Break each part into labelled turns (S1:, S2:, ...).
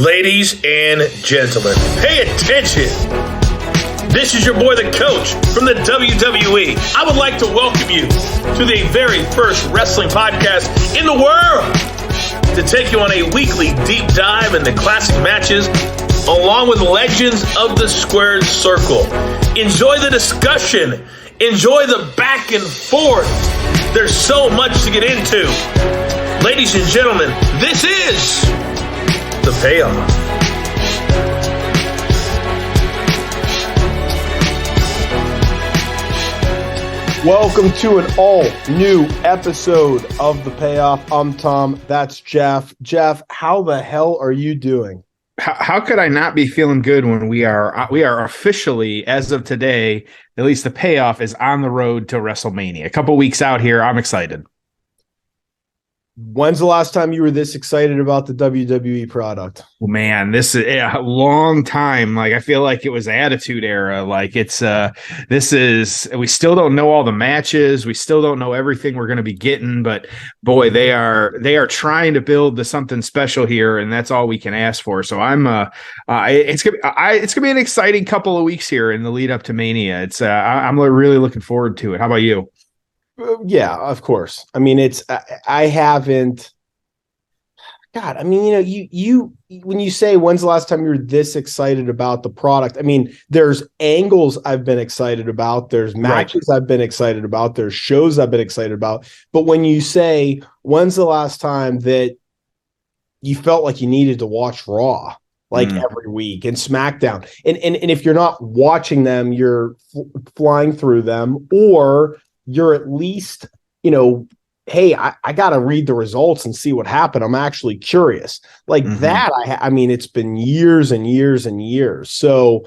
S1: Ladies and gentlemen, pay attention. This is your boy, the coach from the WWE. I would like to welcome you to the very first wrestling podcast in the world to take you on a weekly deep dive into classic matches along with legends of the squared circle. Enjoy the discussion. Enjoy the back and forth. There's so much to get into. Ladies and gentlemen, this is The Payoff.
S2: Welcome to an all-new episode of The Payoff. I'm Tom. That's Jeff. Jeff, how the hell are you doing?
S3: How could I not be feeling good when we are officially, as of today, at least The Payoff is on the road to WrestleMania. A couple weeks out here. I'm excited.
S2: When's the last time you were this excited about the WWE product?
S3: Well, man, this is a long time. Like, I feel like it was Attitude Era. Like, we still don't know all the matches. We still don't know everything we're going to be getting, but boy, they are trying to build to something special here, and that's all we can ask for. So it's gonna be an exciting couple of weeks here in the lead up to Mania. I'm really looking forward to it. How about you?
S2: Yeah, of course. I mean, I haven't. God, I mean, you when you say when's the last time you were this excited about the product? I mean, there's angles I've been excited about. There's matches I've been excited about. There's shows I've been excited about. But when you say when's the last time that you felt like you needed to watch Raw every week and SmackDown, and if you're not watching them, you're flying through them, or you're at least, hey, I got to read the results and see what happened. I'm actually curious. That, I mean, it's been years and years and years. So,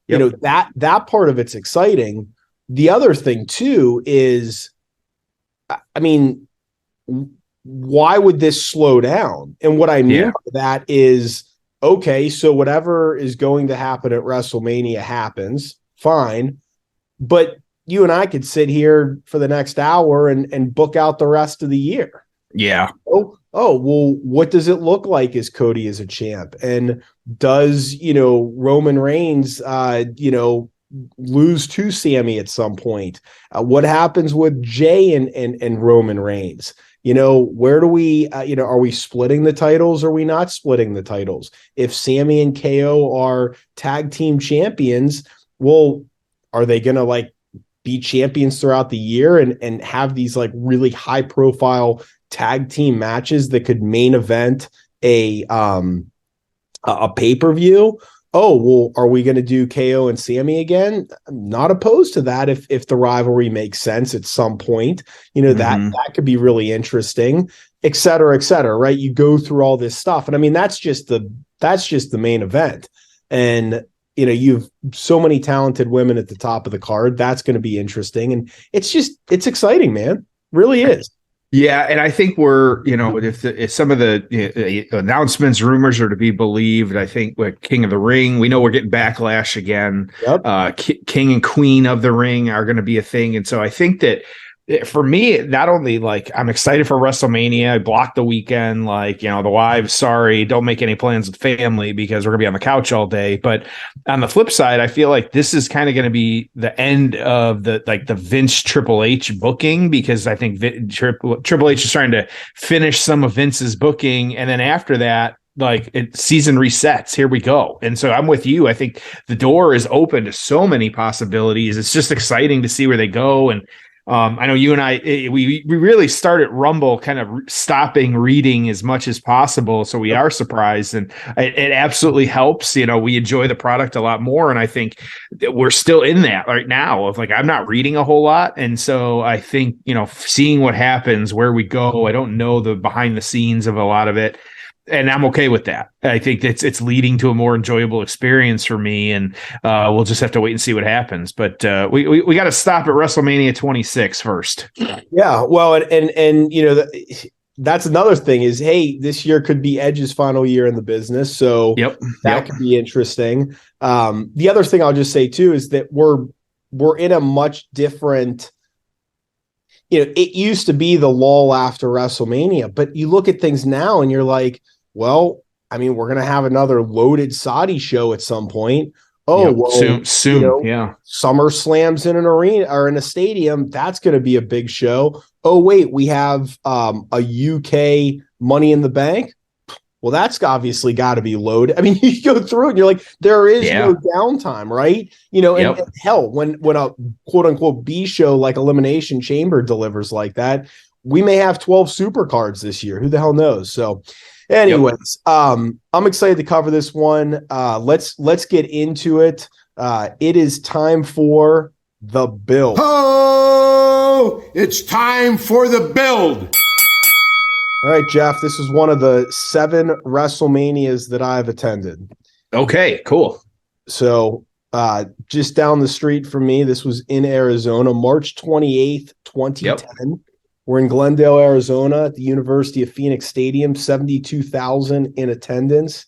S2: that part of it's exciting. The other thing, too, is, I mean, why would this slow down? And what I mean by that is, okay, so whatever is going to happen at WrestleMania happens, fine. But you and I could sit here for the next hour and book out the rest of the year.
S3: Yeah.
S2: Oh, well, what does it look like as Cody as a champ? And does, Roman Reigns, lose to Sammy at some point? What happens with Jay and Roman Reigns? Where do we, are we splitting the titles? Or are we not splitting the titles? If Sammy and KO are tag team champions, well, are they going to be champions throughout the year and have these really high profile tag team matches that could main event a pay-per-view? Oh, well, are we going to do KO and Sammy again? I'm not opposed to that if the rivalry makes sense at some point. That could be really interesting, et cetera, right? You go through all this stuff. And I mean, that's just the main event. And you've so many talented women at the top of the card. That's going to be interesting. And it's exciting, man. Really is.
S3: Yeah. And I think if some of the announcements, rumors are to be believed, I think with King of the Ring, we know we're getting backlash again. Yep. King and Queen of the Ring are going to be a thing. And so I think that, for me, not only I'm excited for WrestleMania, I blocked the weekend, the wives, sorry, don't make any plans with family because we're gonna be on the couch all day. But on the flip side, I feel like this is kind of going to be the end of the Vince Triple H booking, because I think Triple H is trying to finish some of Vince's booking. And then after that, season resets. Here we go. And so I'm with you. I think the door is open to so many possibilities. It's just exciting to see where they go. And I know you and I, we really started Rumble kind of stopping reading as much as possible. So we are surprised, and it absolutely helps. We enjoy the product a lot more. And I think that we're still in that right now of I'm not reading a whole lot. And so I think, seeing what happens, where we go, I don't know the behind the scenes of a lot of it. And I'm okay with that. I think it's leading to a more enjoyable experience for me, and we'll just have to wait and see what happens. But we got to stop at WrestleMania 26 first.
S2: Yeah, well, and that's another thing is, hey, this year could be Edge's final year in the business, so that could be interesting. The other thing I'll just say too is that we're in a much different. It used to be the lull after WrestleMania, but you look at things now and you're like, well, I mean, we're going to have another loaded Saudi show at some point. Oh,
S3: yep.
S2: well,
S3: soon. Yeah.
S2: SummerSlam's in an arena or in a stadium. That's going to be a big show. Oh, wait, we have a UK Money in the Bank. Well, that's obviously got to be loaded. I mean, you go through it and you're like, there is no downtime, right? And hell, when a quote unquote B show like Elimination Chamber delivers like that, we may have 12 super cards this year. Who the hell knows? So anyways, I'm excited to cover this one. Let's get into it. It is time for the build.
S4: Oh, it's time for the build.
S2: All right, Jeff, this is one of the 7 WrestleManias that I've attended.
S3: Okay, cool.
S2: So just down the street from me, this was in Arizona, March 28th, 2010. Yep. We're in Glendale, Arizona at the University of Phoenix Stadium, 72,000 in attendance.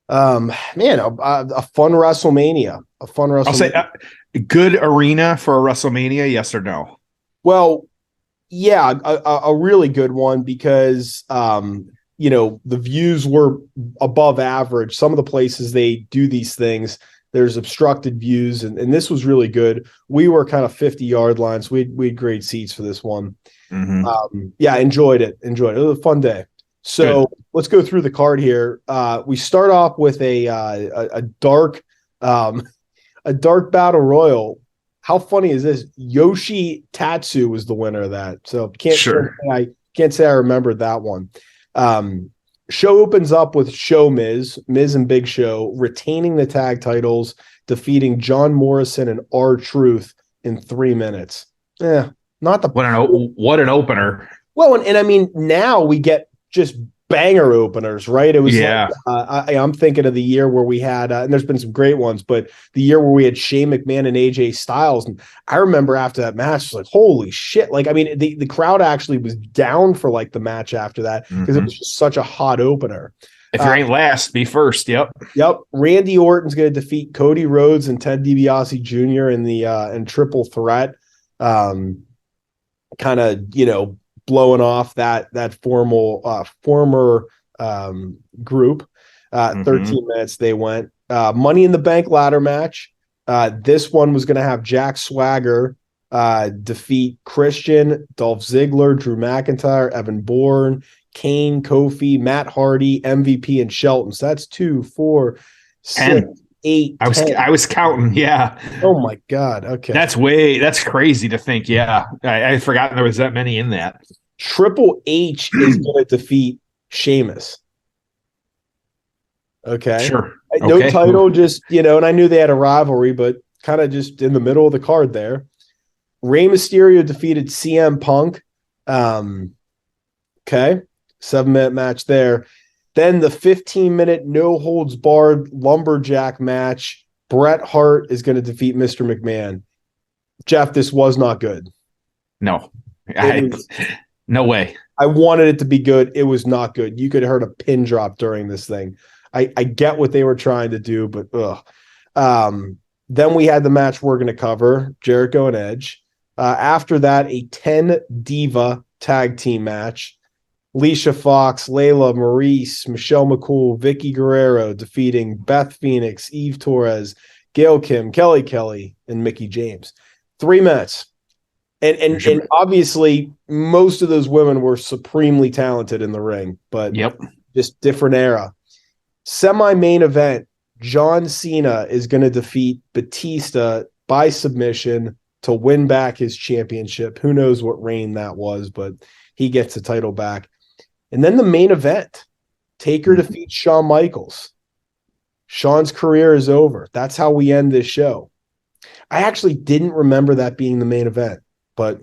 S2: Man, a fun WrestleMania.
S3: I'll say good arena for a WrestleMania, yes or no?
S2: Well, yeah, a really good one because, the views were above average. Some of the places they do these things, there's obstructed views, and this was really good. We were kind of 50-yard lines. We had great seats for this one.
S3: Mm-hmm.
S2: Enjoyed it. It was a fun day. So let's go through the card here. We start off with a dark battle royal. How funny is this? Yoshi Tatsu was the winner of that. So can't say I remembered that one. Show opens up with Miz and Big Show retaining the tag titles, defeating John Morrison and R-Truth in 3 minutes. Not the
S3: what an opener.
S2: Well, and I mean, now we get just banger openers, right? It was I'm thinking of the year where we had, and there's been some great ones, but the year where we had Shane McMahon and AJ Styles. And I remember after that match, it was like, holy shit. Like, I mean, the crowd actually was down for like the match after that because it was just such a hot opener.
S3: If you ain't last, be first. Yep.
S2: Randy Orton's going to defeat Cody Rhodes and Ted DiBiase Jr. in triple threat. Kind of, blowing off that former group. 13 minutes they went. Money in the Bank ladder match. This one was going to have Jack Swagger defeat Christian, Dolph Ziggler, Drew McIntyre, Evan Bourne, Kane, Kofi, Matt Hardy, MVP, and Shelton. So that's 2, 4, 6, 8.
S3: I was counting. Yeah.
S2: Oh my God. Okay.
S3: That's crazy to think. Yeah. I forgot there was that many in that.
S2: Triple H is going to defeat Sheamus. Okay.
S3: Sure.
S2: No title, just, and I knew they had a rivalry, but kind of just in the middle of the card there. Rey Mysterio defeated CM Punk. Okay. 7-minute match there. Then the 15-minute no-holds-barred lumberjack match. Bret Hart is going to defeat Mr. McMahon. Jeff, this was not good.
S3: No. No way.
S2: I wanted it to be good. It was not good. You could have heard a pin drop during this thing. I get what they were trying to do, but then we had the match we're going to cover, Jericho and Edge. After that, a 10-diva tag team match. Alicia Fox, Layla, Maurice, Michelle McCool, Vicky Guerrero defeating Beth Phoenix, Eve Torres, Gail Kim, Kelly Kelly, and Mickie James. 3 minutes. And obviously, most of those women were supremely talented in the ring, but just different era. Semi-main event, John Cena is going to defeat Batista by submission to win back his championship. Who knows what reign that was, but he gets the title back. And then the main event, Taker defeats Shawn Michaels. Shawn's career is over. That's how we end this show. I actually didn't remember that being the main event. But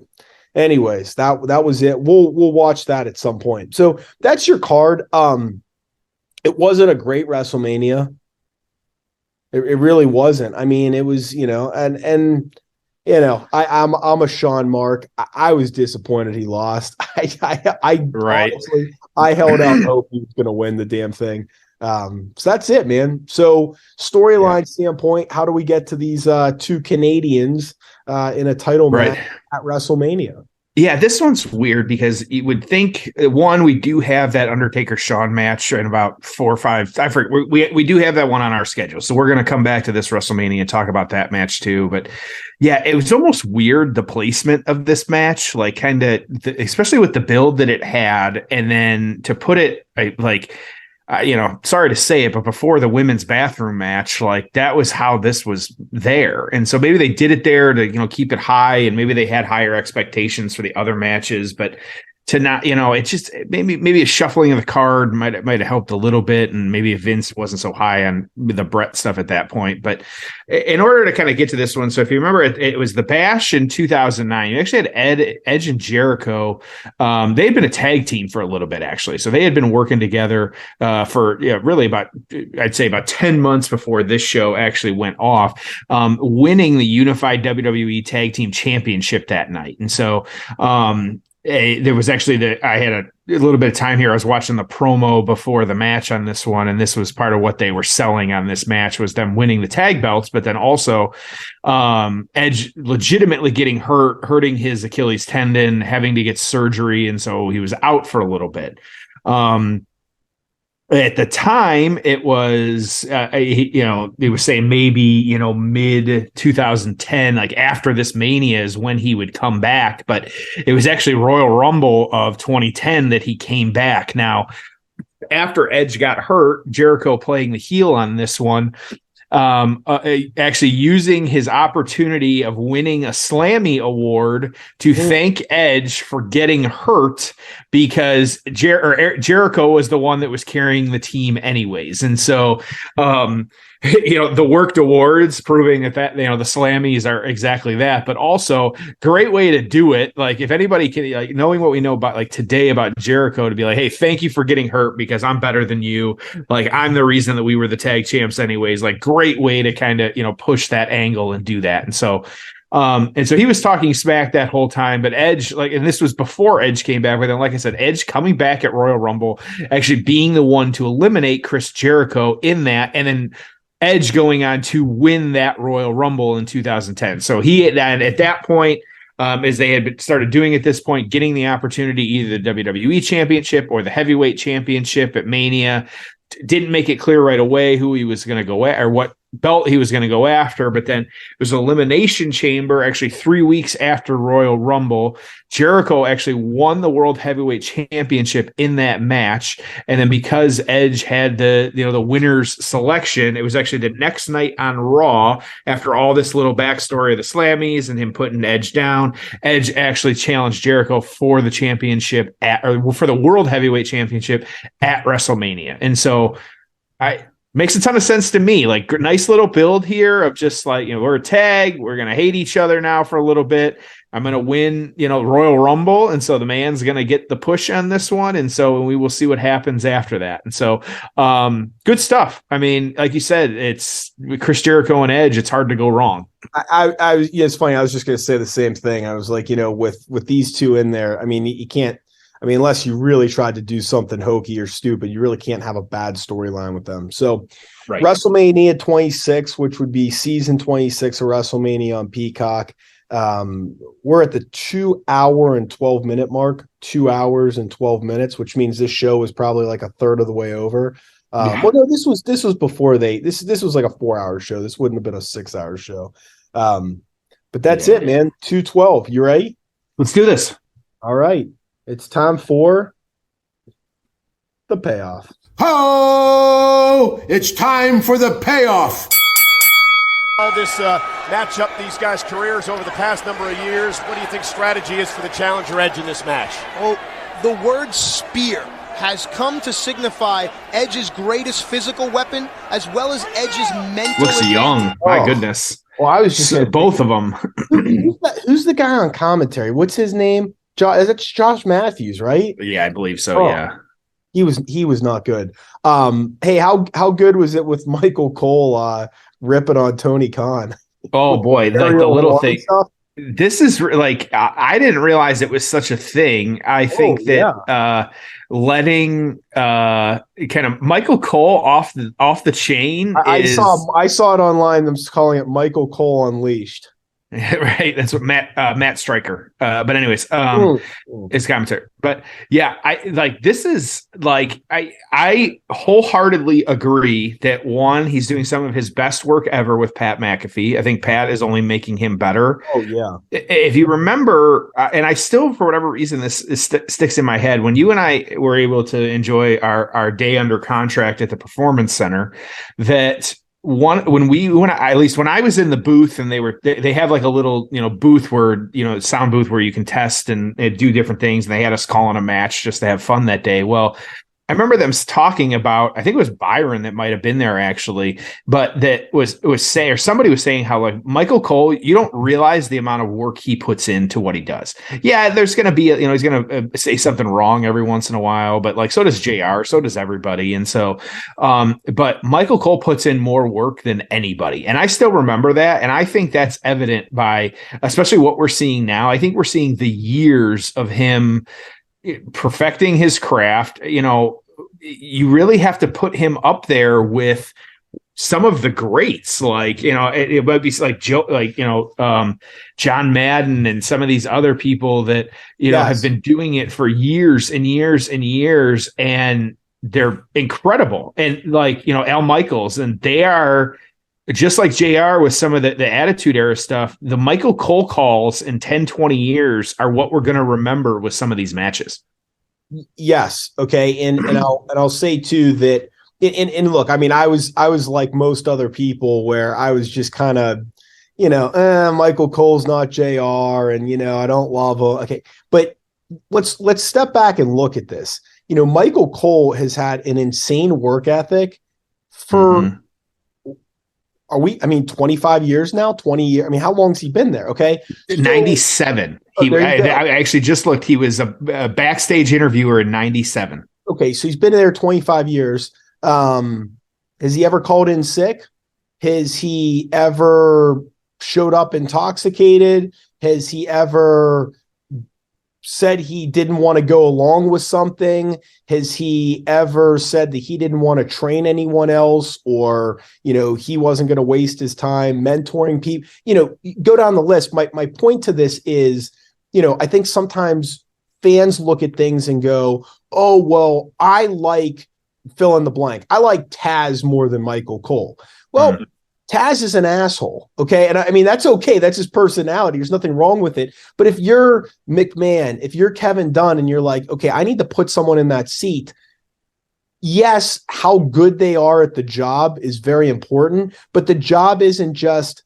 S2: anyways, that was it. We'll watch that at some point. So that's your card. It wasn't a great WrestleMania. It really wasn't. I mean, it was, I'm a Sean Mark. I was disappointed he lost. Honestly, I held out hope he was going to win the damn thing. So that's it, man. So storyline standpoint, how do we get to these two Canadians in a title match at WrestleMania?
S3: Yeah, this one's weird because you would think one, we do have that Undertaker Shawn match in about 4 or 5. I forget, we do have that one on our schedule, so we're going to come back to this WrestleMania and talk about that match too. But yeah, it was almost weird the placement of this match, like kind of, especially with the build that it had, and then to put it like. Sorry to say it, but before the women's bathroom match, like that was how this was there. And so maybe they did it there to, keep it high, and maybe they had higher expectations for the other matches, but to not, it's just maybe a shuffling of the card might have helped a little bit. And maybe Vince wasn't so high on the Brett stuff at that point. But in order to kind of get to this one, so if you remember, it was the Bash in 2009. You actually had Edge and Jericho. They had been a tag team for a little bit, actually. So they had been working together for really I'd say about 10 months before this show actually went off, winning the unified WWE Tag Team Championship that night. And so there was actually I had a little bit of time here. I was watching the promo before the match on this one, and this was part of what they were selling on this match was them winning the tag belts, but then also Edge legitimately getting hurting his Achilles tendon, having to get surgery, and so he was out for a little bit. At the time, it was, they were saying maybe, mid 2010, like after this Mania is when he would come back. But it was actually Royal Rumble of 2010 that he came back. Now, after Edge got hurt, Jericho playing the heel on this one, actually using his opportunity of winning a Slammy award to thank Edge for getting hurt because Jericho was the one that was carrying the team anyways. And so, the worked awards proving that the Slammies are exactly that, but also great way to do it. Like if anybody can, like knowing what we know about like today about Jericho, to be like, hey, thank you for getting hurt because I'm better than you. Like I'm the reason that we were the tag champs anyways. Like great way to kind of, push that angle and do that. And so he was talking smack that whole time, but Edge, and this was before Edge came back, but then, like I said, Edge coming back at Royal Rumble, actually being the one to eliminate Chris Jericho in that, and then Edge going on to win that Royal Rumble in 2010. So and at that point, as they had started doing at this point, getting the opportunity, either the WWE Championship or the Heavyweight Championship at Mania, didn't make it clear right away who he was going to go at or what belt he was going to go after. But then it was an Elimination Chamber actually 3 weeks after Royal Rumble. Jericho actually won the World Heavyweight Championship in that match. And then because Edge had the winner's selection, it was actually the next night on Raw, after all this little backstory of the Slammies and him putting Edge down, Edge actually challenged Jericho for the championship for the World Heavyweight Championship at WrestleMania. And so makes a ton of sense to me. Like nice little build here of just like, we're a tag, we're going to hate each other now for a little bit. I'm going to win, Royal Rumble. And so the man's going to get the push on this one. And so we will see what happens after that. And so good stuff. I mean, like you said, it's Chris Jericho and Edge. It's hard to go wrong.
S2: It's funny. I was just going to say the same thing. I was like, with these two in there, I mean, you can't, unless you really tried to do something hokey or stupid, you really can't have a bad storyline with them. So right. WrestleMania 26, which would be season 26 of WrestleMania on Peacock. We're at the 2 hour and 12 minute mark, 2 hours and 12 minutes, which means this show is probably like a third of the way over. Well, no, this was before this was like a 4 hour show. This wouldn't have been a 6 hour show. But that's it, man. 212. You ready?
S3: Let's do this.
S2: All right. It's time for the payoff.
S4: Oh, it's time for the payoff.
S5: All this matchup, these guys' careers over the past number of years. What do you think strategy is for the challenger Edge in this match?
S6: Well, the word spear has come to signify Edge's greatest physical weapon as well as Edge's mental.
S3: Looks young. My goodness.
S2: Well, I was just
S3: both of them.
S2: Who's the guy on commentary? What's his name? It's Josh Matthews, right?
S3: Yeah, I believe so. Yeah,
S2: he was not good. Hey, how good was it with Michael Cole ripping on Tony Khan?
S3: Oh boy, like the little thing. Stuff? This is like I didn't realize it was such a thing. I think that letting kind of Michael Cole off the chain.
S2: I saw it online. I'm just calling it Michael Cole Unleashed.
S3: Right. That's what Matt Stryker. But anyways, it's commentary. But yeah, I like this is like I wholeheartedly agree that one, he's doing some of his best work ever with Pat McAfee. I think Pat is only making him better.
S2: Oh yeah.
S3: If you remember, and I still, for whatever reason, this sticks in my head. When you and I were able to enjoy our day under contract at the Performance Center, that when I was in the booth and they have like a little, booth where, sound booth where you can test and do different things. And they had us calling a match just to have fun that day. Well, I remember them talking about, I think it was Byron that might have been there actually, but that was saying, or somebody was saying how like Michael Cole, you don't realize the amount of work he puts into what he does. Yeah, there's going to be, he's going to say something wrong every once in a while, but like, so does JR, so does everybody. And so, but Michael Cole puts in more work than anybody. And I still remember that. And I think that's evident by, especially what we're seeing now. I think we're seeing the years of him perfecting his craft. You really have to put him up there with some of the greats, like, it might be like Joe, like, John Madden and some of these other people that, have been doing it for years and years and years, and they're incredible. And like, Al Michaels, and they are just like JR with some of the Attitude Era stuff. The Michael Cole calls in 10, 20 years are what we're going to remember with some of these matches.
S2: Yes. Okay. And I'll say too that, and look, I mean, I was like most other people where I was just kind of, Michael Cole's not JR, and, I don't love him. Okay. But let's step back and look at this. Michael Cole has had an insane work ethic for, 25 years now, 20 years. I mean, how long's he been there? Okay.
S3: 97. I actually just looked. He was a backstage interviewer in 97.
S2: Okay. So he's been there 25 years. Has he ever called in sick? Has he ever showed up intoxicated? Has he ever said he didn't want to go along with something? Has he ever said that he didn't want to train anyone else, or, he wasn't going to waste his time mentoring people? Go down the list. My point to this is, I think sometimes fans look at things and go, oh, well, I like fill in the blank. I like Taz more than Michael Cole. Well, Taz is an asshole. Okay. And I mean, that's okay. That's his personality. There's nothing wrong with it. But if you're McMahon, if you're Kevin Dunn, and you're like, okay, I need to put someone in that seat. Yes, how good they are at the job is very important, but the job isn't just,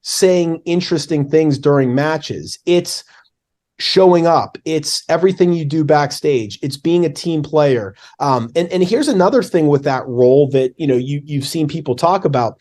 S2: saying interesting things during matches. It's showing up. It's everything you do backstage. It's being a team player. And here's another thing with that role that, you've seen people talk about.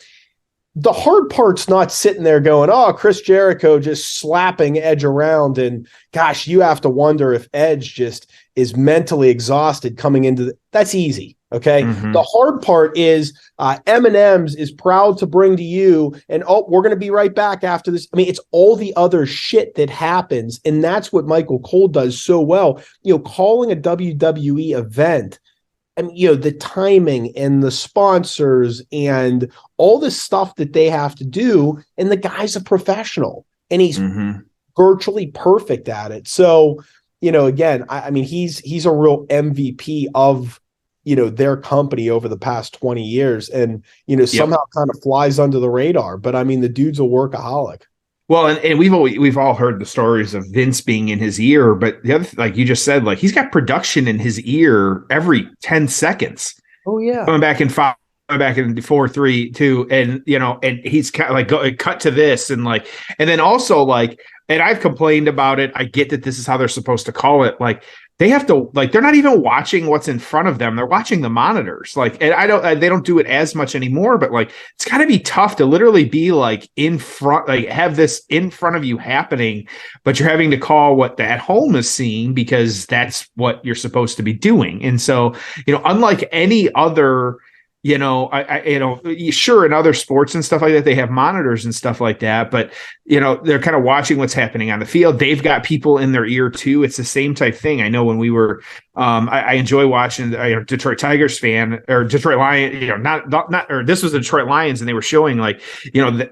S2: The hard part's not sitting there going, oh, Chris Jericho just slapping Edge around. And gosh, you have to wonder if Edge just is mentally exhausted coming into that's easy. Okay. Mm-hmm. The hard part is M&M's is proud to bring to you, and we're going to be right back after this. I mean, it's all the other shit that happens. And that's what Michael Cole does so well. Calling a WWE event, I mean, the timing and the sponsors and all this stuff that they have to do. And the guy's a professional, and he's virtually perfect at it. So, again, I mean, he's a real MVP of, their company over the past 20 years, and, somehow kind of flies under the radar. But I mean, the dude's a workaholic.
S3: Well, and we've all heard the stories of Vince being in his ear, but the other, like you just said, like he's got production in his ear every 10 seconds.
S2: Oh yeah,
S3: going back in 5, going back in 4, 3, 2, and and he's kind of like cut to this, and then also and I've complained about it. I get that this is how they're supposed to call it. Like they have to, they're not even watching what's in front of them. They're watching the monitors. And they don't do it as much anymore, but it's gotta be tough to literally be in front, have this in front of you happening, but you're having to call what the at home is seeing because that's what you're supposed to be doing. And so, unlike any other Sure, in other sports and stuff like that, they have monitors and stuff like that, but they're kind of watching what's happening on the field. They've got people in their ear too. It's the same type thing. I know when we were, I enjoy watching Detroit Tigers fan or Detroit Lion, or this was the Detroit Lions, and they were showing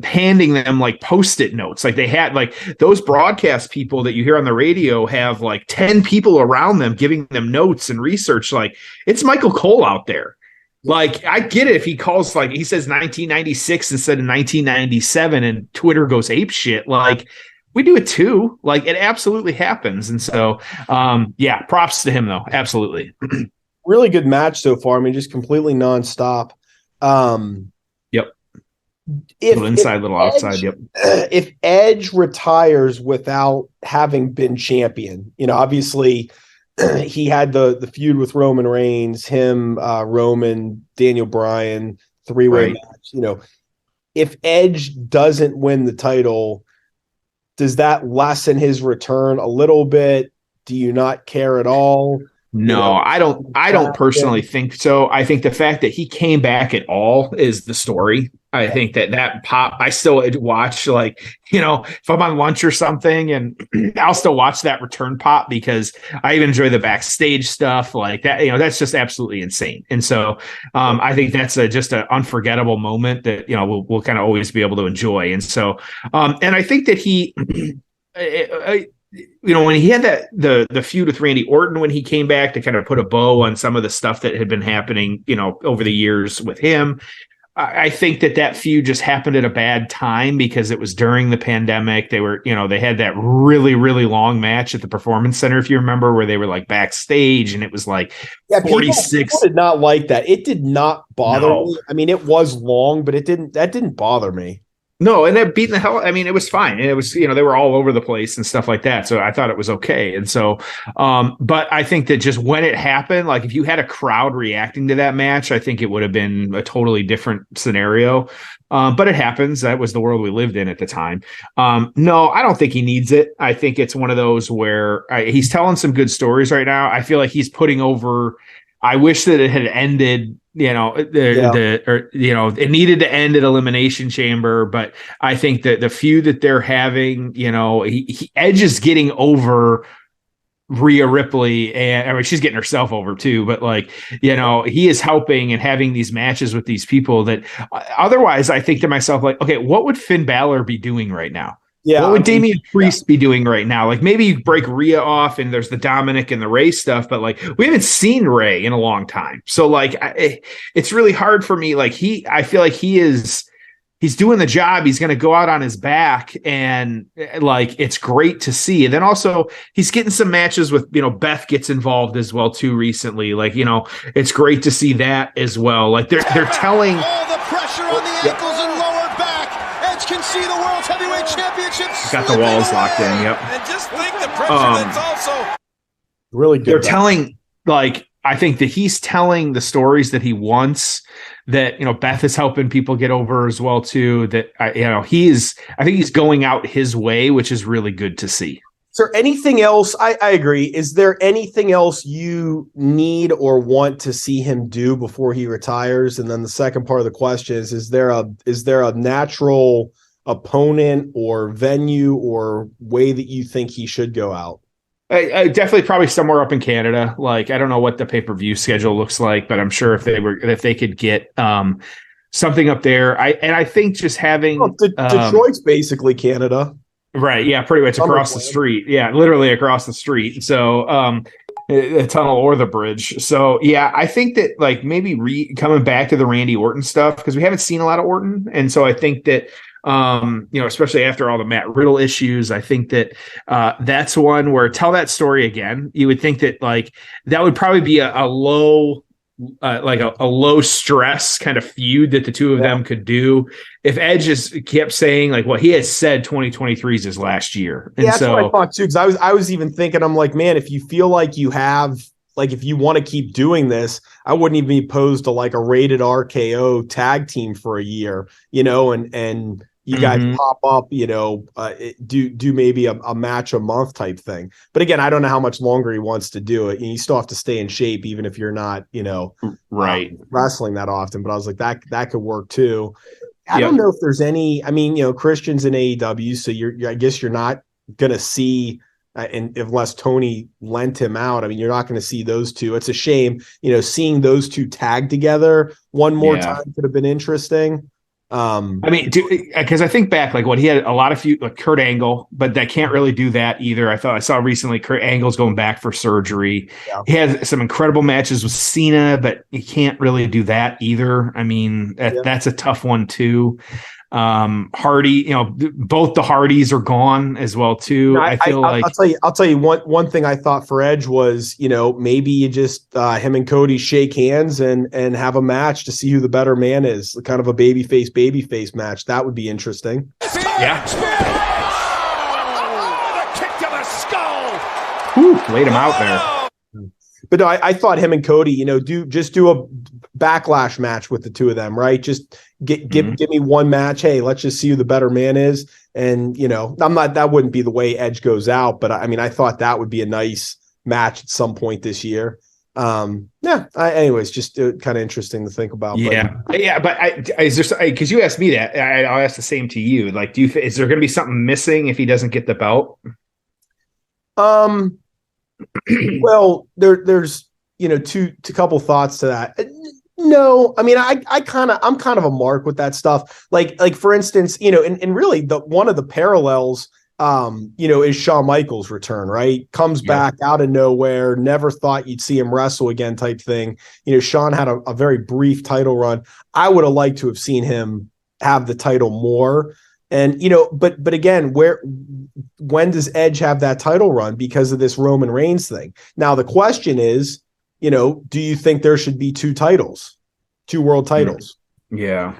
S3: handing them like Post-it notes. Like they had those broadcast people that you hear on the radio have 10 people around them giving them notes and research. Like it's Michael Cole out there. Like, I get it if he calls, he says 1996 instead of 1997 and Twitter goes ape shit. Like, we do it too. Like, it absolutely happens. And so, props to him, though. Absolutely.
S2: Really good match so far. I mean, just completely nonstop.
S3: Yep. Little inside, little outside. Yep.
S2: If Edge retires without having been champion, obviously – he had the feud with Roman Reigns, Roman, Daniel Bryan, three-way match. If Edge doesn't win the title, does that lessen his return a little bit? Do you not care at all?
S3: No, I don't personally think so. I think the fact that he came back at all is the story. I think that pop, I still watch, if I'm on lunch or something, and I'll still watch that return pop because I even enjoy the backstage stuff like that. That's just absolutely insane. And so I think that's just an unforgettable moment that, we'll kind of always be able to enjoy. And so, and I think that he, when he had the feud with Randy Orton, when he came back to kind of put a bow on some of the stuff that had been happening, over the years with him, I think that feud just happened at a bad time because it was during the pandemic. They were, they had that really, really long match at the Performance Center, if you remember, where they were backstage and it was 46.
S2: People did not like that. It did not bother me. I mean, it was long, but that didn't bother me.
S3: No, and that beating the hell. I mean, it was fine. It was, they were all over the place and stuff like that. So I thought it was okay. And so, but I think that just when it happened, if you had a crowd reacting to that match, I think it would have been a totally different scenario. But it happens. That was the world we lived in at the time. No, I don't think he needs it. I think it's one of those where he's telling some good stories right now. I feel like he's putting over. I wish that it had ended. It needed to end at Elimination Chamber, but I think that the feud that they're having, Edge is getting over Rhea Ripley, and she's getting herself over too, but he is helping and having these matches with these people that otherwise I think to myself, okay, what would Finn Balor be doing right now? Yeah, what would Damian Priest be doing right now? Maybe you break Rhea off and there's the Dominic and the Ray stuff, but we haven't seen Ray in a long time. So it's really hard for me. I feel like he's doing the job. He's going to go out on his back and it's great to see. And then also he's getting some matches with, Beth gets involved as well too recently. It's great to see that as well. They're telling
S6: all the pressure on the ankles and lower back. Edge can see the World Heavyweight Championship.
S3: Got the walls locked in. Yep.
S7: And just think the pressure that's also
S2: really good.
S3: They're telling I think that he's telling the stories that he wants, that, Beth is helping people get over as well too, that, I think he's going out his way, which is really good to see.
S2: Is there anything else? I agree. Is there anything else you need or want to see him do before he retires? And then the second part of the question is there a natural opponent or venue or way that you think he should go out?
S3: I definitely probably somewhere up in Canada. I don't know what the pay-per-view schedule looks like, but I'm sure if they could get something up there. I think just having
S2: Detroit's basically Canada.
S3: Right. Yeah. Pretty much across the street. Yeah. Literally across the street. So, a tunnel or the bridge. So, yeah, I think that maybe coming back to the Randy Orton stuff, because we haven't seen a lot of Orton. And so I think that, especially after all the Matt Riddle issues, I think that that's one where tell that story again. You would think that that would probably be a low, a low stress kind of feud that the two of them could do. If Edge just kept saying he has said 2023 is his last year. And
S2: that's what I thought too. Cause I was even thinking, I'm man, if you feel like you have, if you want to keep doing this, I wouldn't even be opposed to a rated RKO tag team for a year, and you guys pop up, do maybe a match a month type thing. But again, I don't know how much longer he wants to do it. You still have to stay in shape, even if you're not,
S3: right,
S2: wrestling that often. But I was like, that could work too. I don't know if there's any. I mean, Christian's in AEW, so I guess you're not gonna see. And unless Tony lent him out, I mean, you're not going to see those two. It's a shame, seeing those two tag together one more time could have been interesting.
S3: I mean, because I think back, like what he had a lot of like Kurt Angle, but that can't really do that either. I saw recently Kurt Angle's going back for surgery. Yeah. He had some incredible matches with Cena, but he can't really do that either. I mean, that's a tough one too. Hardy, both the Hardys are gone as well too. No, I feel like
S2: I'll tell you one thing I thought for Edge was, maybe you just him and Cody shake hands and have a match to see who the better man is, kind of a babyface match. That would be interesting.
S3: Yeah.
S5: The kick to the skull.
S3: Whew, laid him out there.
S2: But no, I thought him and Cody, do a backlash match with the two of them, right? Just give me one match. Hey, let's just see who the better man is. And that wouldn't be the way Edge goes out, but I mean, I thought that would be a nice match at some point this year. Anyways, just kind of interesting to think about.
S3: But is there, because you asked me that, I'll ask the same to you. Like, is there going to be something missing if he doesn't get the belt?
S2: Well, there's two couple thoughts to that. No, I mean, I'm kind of a mark with that stuff. Like for instance, and really one of the parallels, is Shawn Michaels' return, right? Comes back out of nowhere, never thought you'd see him wrestle again type thing. Shawn had a very brief title run. I would have liked to have seen him have the title more. And, but again, when does Edge have that title run because of this Roman Reigns thing? Now, the question is, do you think there should be two world titles?
S3: Yeah.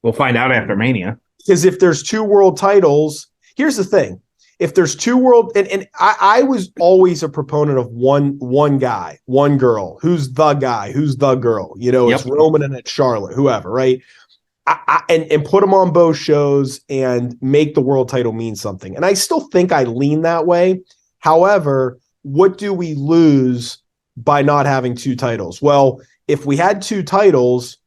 S3: We'll find out after Mania.
S2: Because if there's two world titles, here's the thing. If there's two world, and I was always a proponent of one guy, one girl, who's the guy, who's the girl, it's Roman and it's Charlotte, whoever, right? And put them on both shows and make the world title mean something. And I still think I lean that way. However, what do we lose by not having two titles? Well, if we had two titles,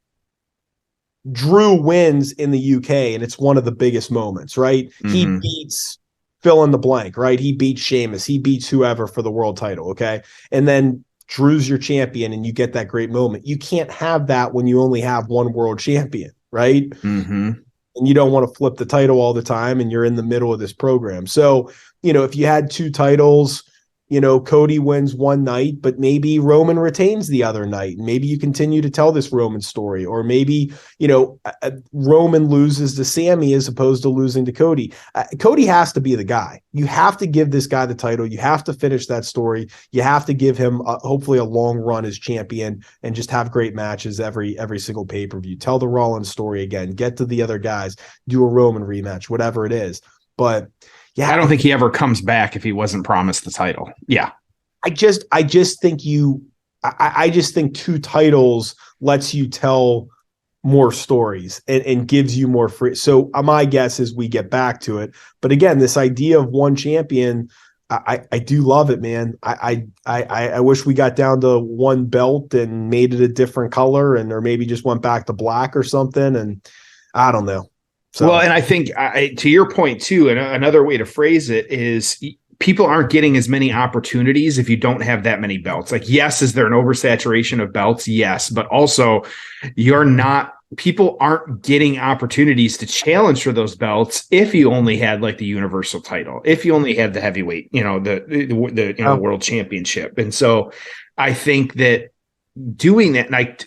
S2: Drew wins in the UK, and it's one of the biggest moments, right? Mm-hmm. He beats fill in the blank, right? He beats Sheamus. He beats whoever for the world title, okay? And then Drew's your champion, and you get that great moment. You can't have that when you only have one world champion, right?
S3: Mm-hmm.
S2: And you don't want to flip the title all the time, and you're in the middle of this program. So, if you had two titles, Cody wins one night, but maybe Roman retains the other night. Maybe you continue to tell this Roman story, or maybe, Roman loses to Sammy as opposed to losing to Cody. Cody has to be the guy. You have to give this guy the title. You have to finish that story. You have to give him hopefully a long run as champion and just have great matches every single pay-per-view. Tell the Rollins story again, get to the other guys, do a Roman rematch, whatever it is. But yeah,
S3: I don't think he ever comes back if he wasn't promised the title. Yeah.
S2: I just think I just think two titles lets you tell more stories and gives you more free. So my guess is we get back to it. But again, this idea of one champion, I do love it, man. I wish we got down to one belt and made it a different color, or maybe just went back to black or something. And I don't know. So.
S3: Well, and I think to your point too, and another way to phrase it is people aren't getting as many opportunities if you don't have that many belts. Like, yes, is there an oversaturation of belts? Yes, but also people aren't getting opportunities to challenge for those belts if you only had like the universal title, if you only had the heavyweight, the world championship. And so I think that doing that,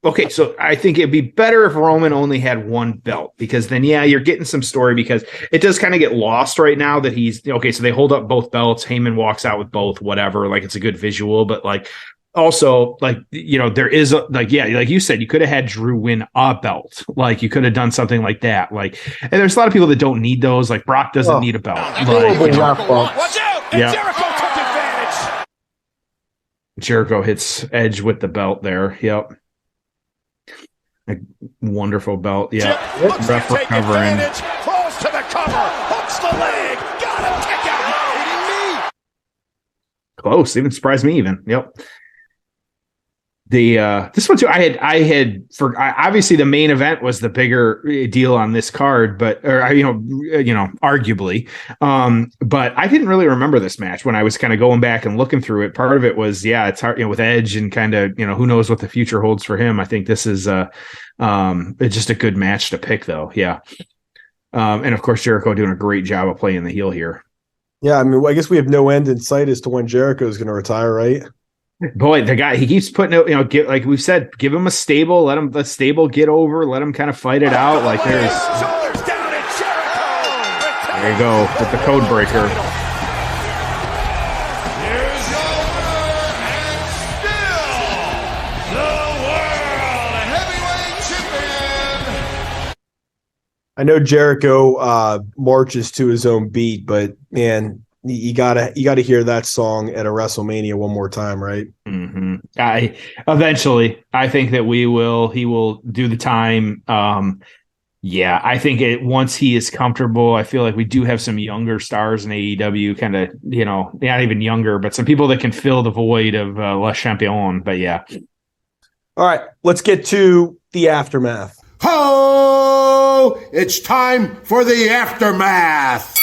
S3: okay, so I think it'd be better if Roman only had one belt, because then, you're getting some story, because it does kind of get lost right now that he's okay. So they hold up both belts. Heyman walks out with both, whatever. Like, it's a good visual, but like also like, there is like you said, you could have had Drew win a belt. Like, you could have done something like that. Like, and there's a lot of people that don't need those. Like, Brock doesn't need a belt.
S5: Watch out! And Jericho took advantage.
S3: Jericho hits Edge with the belt there. Yep. A wonderful belt. Yeah.
S5: Looks to
S3: Ref
S5: take
S3: recovering.
S5: advantage. Close to the cover. Hooks the leg. Got him. Kick out. Kidding me?
S3: Close. Even surprised me even. Yep. This one too, obviously the main event was the bigger deal on this card, but arguably, but I didn't really remember this match when I was kind of going back and looking through it. Part of it was, it's hard, with Edge and kind of, who knows what the future holds for him. I think this is it's just a good match to pick though. Yeah. And of course Jericho doing a great job of playing the heel here.
S2: Yeah. I mean, I guess we have no end in sight as to when Jericho is going to retire, right?
S3: Boy, the guy, he keeps putting it, like we've said, give him a stable, let him the stable get over, let him kind of fight it out. Like there you go with the code breaker.
S7: Here's your winner and still the World Heavyweight Champion.
S2: I know Jericho marches to his own beat, but man, you gotta hear that song at a WrestleMania one more time, right?
S3: Mm-hmm. I think that he will do the time. I think once he is comfortable, I feel like we do have some younger stars in AEW, kind of, not even younger, but some people that can fill the void of Le Champion. But yeah.
S2: All right, let's get to the aftermath.
S4: Ho! It's time for the aftermath.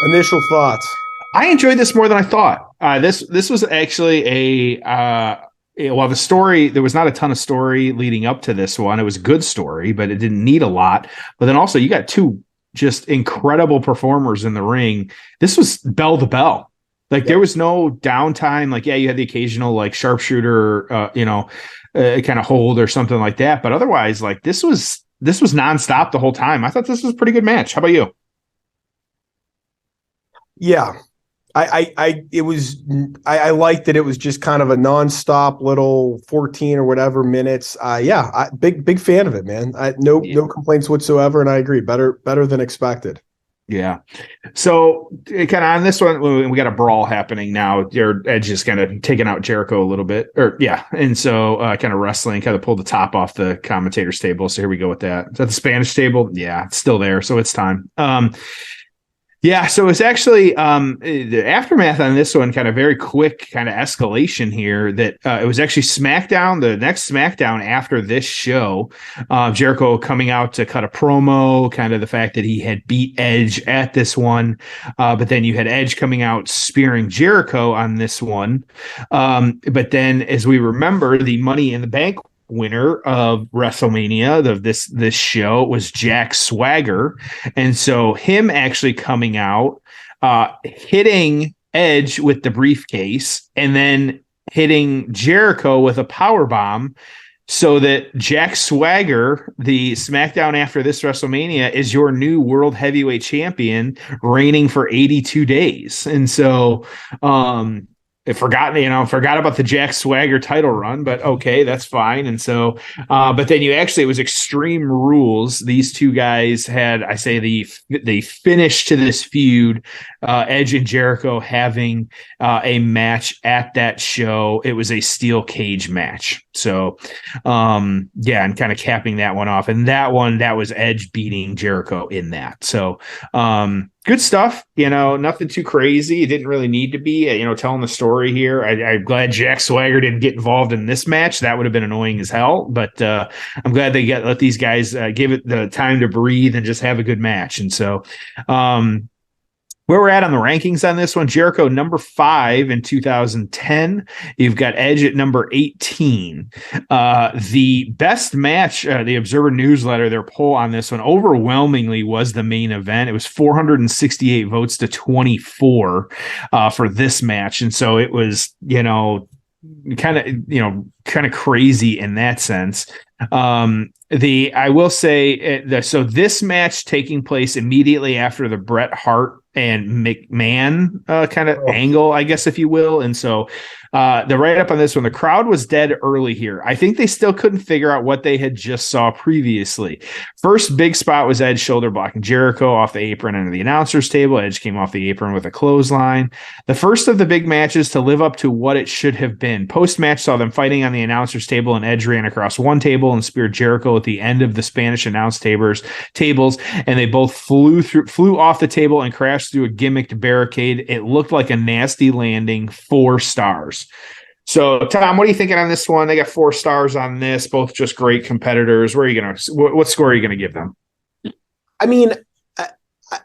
S2: Initial thoughts.
S3: I enjoyed this more than I thought. This was actually the story, there was not a ton of story leading up to this one. It was a good story, but it didn't need a lot. But then also you got two just incredible performers in the ring. This was bell to bell. Like there was no downtime. Like, you had the occasional like sharpshooter, kind of hold or something like that. But otherwise, like this was nonstop the whole time. I thought this was a pretty good match. How about you?
S2: Yeah, I liked that it was just kind of a nonstop little 14 or whatever minutes. Big fan of it, man. No complaints whatsoever, and I agree. Better than expected.
S3: Yeah. So kind of on this one, we got a brawl happening now. Your Edge is kind of taking out Jericho a little bit, and so kind of wrestling, kind of pulled the top off the commentator's table. So here we go with that. Is that the Spanish table? Yeah, it's still there. So it's time. So it's actually the aftermath on this one, kind of very quick kind of escalation here, that it was actually SmackDown, the next SmackDown after this show, Jericho coming out to cut a promo, kind of the fact that he had beat Edge at this one. But then you had Edge coming out spearing Jericho on this one. But then as we remember, the Money in the Bank winner of WrestleMania of this show was Jack Swagger, and so him actually coming out, hitting Edge with the briefcase, and then hitting Jericho with a power bomb, so that Jack Swagger, the SmackDown after this WrestleMania, is your new World Heavyweight Champion, reigning for 82 days, and so forgot about the Jack Swagger title run, but okay, that's fine. And so, but then it was Extreme Rules. These two guys had, the finish to this feud, Edge and Jericho having a match at that show. It was a steel cage match. So, and kind of capping that one off. And that was Edge beating Jericho in that. So, good stuff, nothing too crazy. It didn't really need to be, telling the story here. I'm glad Jack Swagger didn't get involved in this match. That would have been annoying as hell, but I'm glad they let these guys give it the time to breathe and just have a good match. And so, where we're at on the rankings on this one, Jericho number 5 in 2010. You've got Edge at number 18. The best match, the Observer Newsletter, their poll on this one overwhelmingly was the main event. It was 468 votes to 24 for this match. And so it was, kind of crazy in that sense. I will say, so this match taking place immediately after the Bret Hart and McMahon kind of angle, I guess, if you will. And so the write-up on this one, the crowd was dead early here. I think they still couldn't figure out what they had just saw previously. First big spot was Edge shoulder blocking Jericho off the apron into the announcer's table. Edge came off the apron with a clothesline. The first of the big matches to live up to what it should have been. Post-match saw them fighting on the announcer's table, and Edge ran across one table and speared Jericho at the end of the Spanish announce tables, and they both flew off the table and crashed through a gimmicked barricade. It looked like a nasty landing. 4 stars. So, Tom, what are you thinking on this one? They got 4 stars on this, both just great competitors. Where are you going to? What score are you going to give them?
S2: I mean,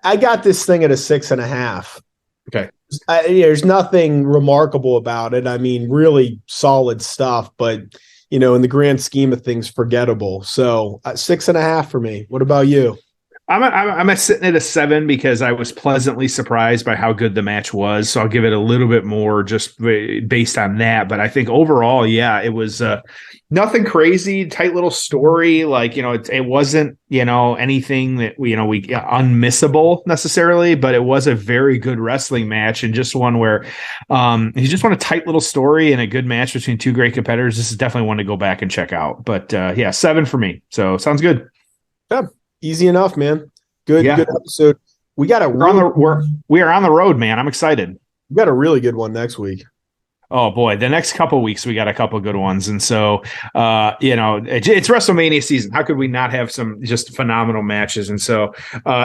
S2: I got this thing at a 6.5.
S3: Okay.
S2: There's nothing remarkable about it. I mean, really solid stuff, but in the grand scheme of things, forgettable. So 6.5 for me. What about you?
S3: I'm sitting at a 7 because I was pleasantly surprised by how good the match was. So I'll give it a little bit more just based on that. But I think overall, yeah, it was nothing crazy, tight little story. Like, it wasn't, anything that we unmissable necessarily, but it was a very good wrestling match, and just one where you just want a tight little story and a good match between 2 great competitors. This is definitely one to go back and check out. But yeah, 7 for me. So sounds good.
S2: Yeah. Easy enough, man. Good episode. We got
S3: we are on the road, man. I'm excited.
S2: We got a really good one next week.
S3: Oh boy, the next couple weeks we got a couple good ones, and so it's WrestleMania season. How could we not have some just phenomenal matches? And so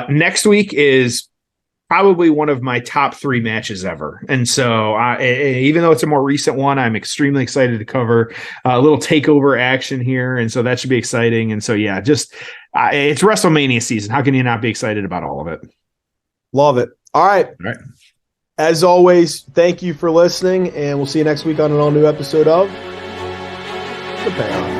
S3: next week is probably one of my top 3 matches ever. And so even though it's a more recent one, I'm extremely excited to cover a little takeover action here. And so that should be exciting. And so, yeah, just it's WrestleMania season. How can you not be excited about all of it?
S2: Love it. All right. As always, thank you for listening, and we'll see you next week on an all new episode of The Payoff.